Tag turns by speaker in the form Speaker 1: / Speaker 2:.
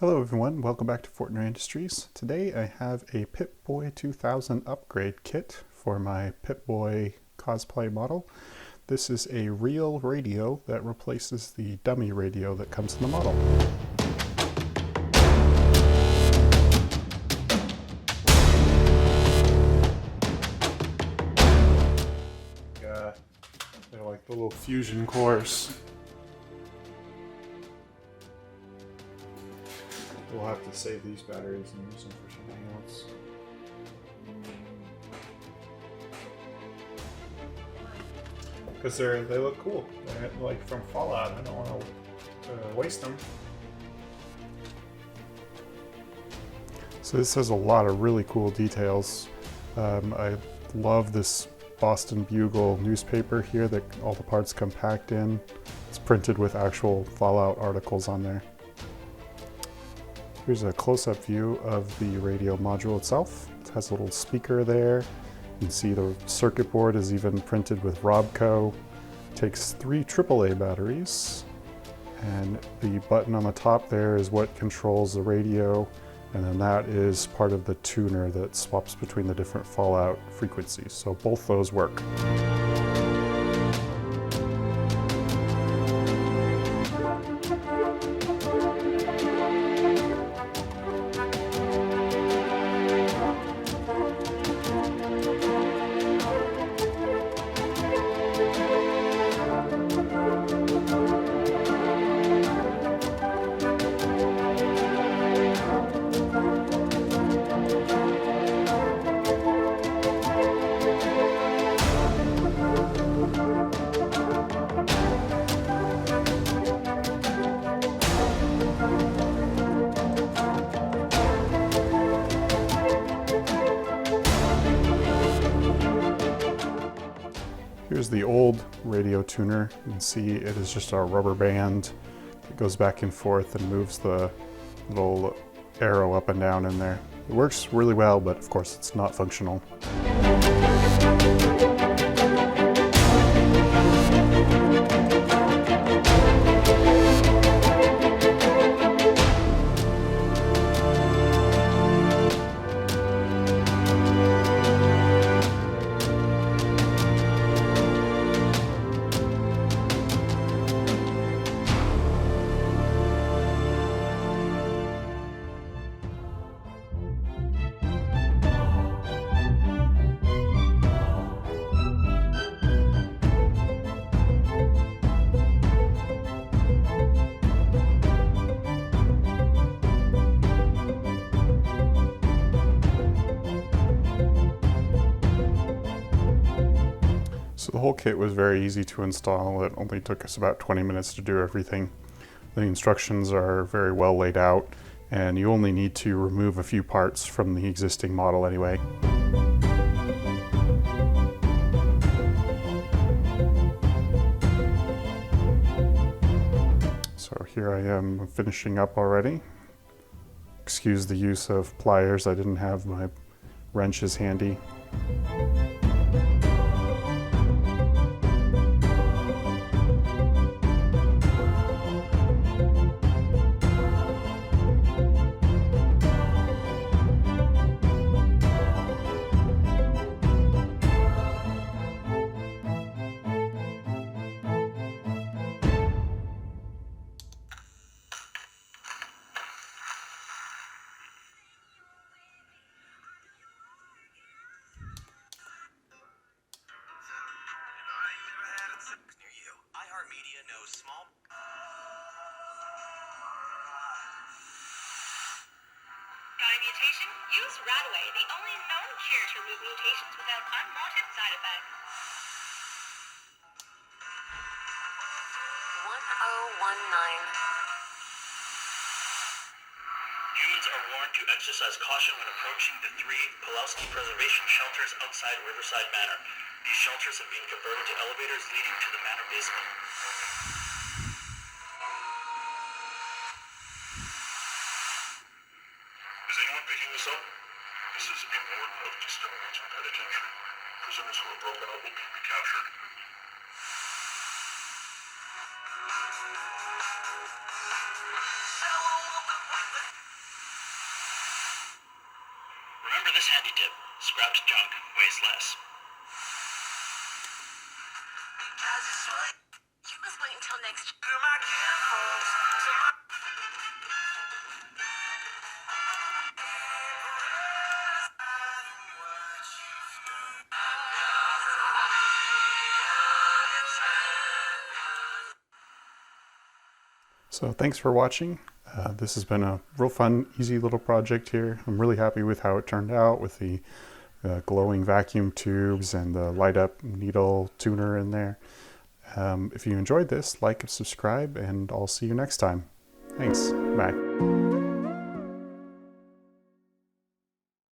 Speaker 1: Hello everyone, welcome back to Fortnite Industries. Today I have a Pip-Boy 2000 upgrade kit for my Pip-Boy cosplay model. This is a real radio that replaces the dummy radio that comes in the model. They're like the little fusion cores. We'll have to save these batteries and use them for something else. Because they look cool. They're like from Fallout. I don't want to waste them. So this has a lot of really cool details. I love this Boston Bugle newspaper here that all the parts come packed in. It's printed with actual Fallout articles on there. Here's a close-up view of the radio module itself. It has a little speaker there. You can see the circuit board is even printed with Robco. It takes 3 AAA batteries. And the button on the top there is what controls the radio. And then that is part of the tuner that swaps between the different Fallout frequencies. So both those work. Here's the old radio tuner. You can see it is just a rubber band that goes back and forth and moves the little arrow up and down in there. It works really well, but of course it's not functional. So the whole kit was very easy to install. It only took us about 20 minutes to do everything. The instructions are very well laid out, and you only need to remove a few parts from the existing model anyway. So here I am finishing up already. Excuse the use of pliers, I didn't have my wrenches handy.
Speaker 2: Media knows small.
Speaker 3: Got a mutation? Use Radaway, the only known cure to remove mutations without unwanted side effects.
Speaker 4: 1019.
Speaker 2: Humans are warned to exercise caution when approaching the 3 Pulowski Preservation Shelters outside Riverside Manor. These shelters have been converted to elevators leading to the manor basement.
Speaker 5: Is anyone picking this up? This is a ward of Discrimination Penitentiary. Prisoners who are broken out will be recaptured.
Speaker 2: Remember this handy tip. Scrapped junk weighs less.
Speaker 3: You must wait until next.
Speaker 1: So thanks for watching. This has been a real fun, easy little project here. I'm really happy with how it turned out with the glowing vacuum tubes and the light up needle tuner in there. If you enjoyed this, like and subscribe, and I'll see you next time. Thanks. Bye.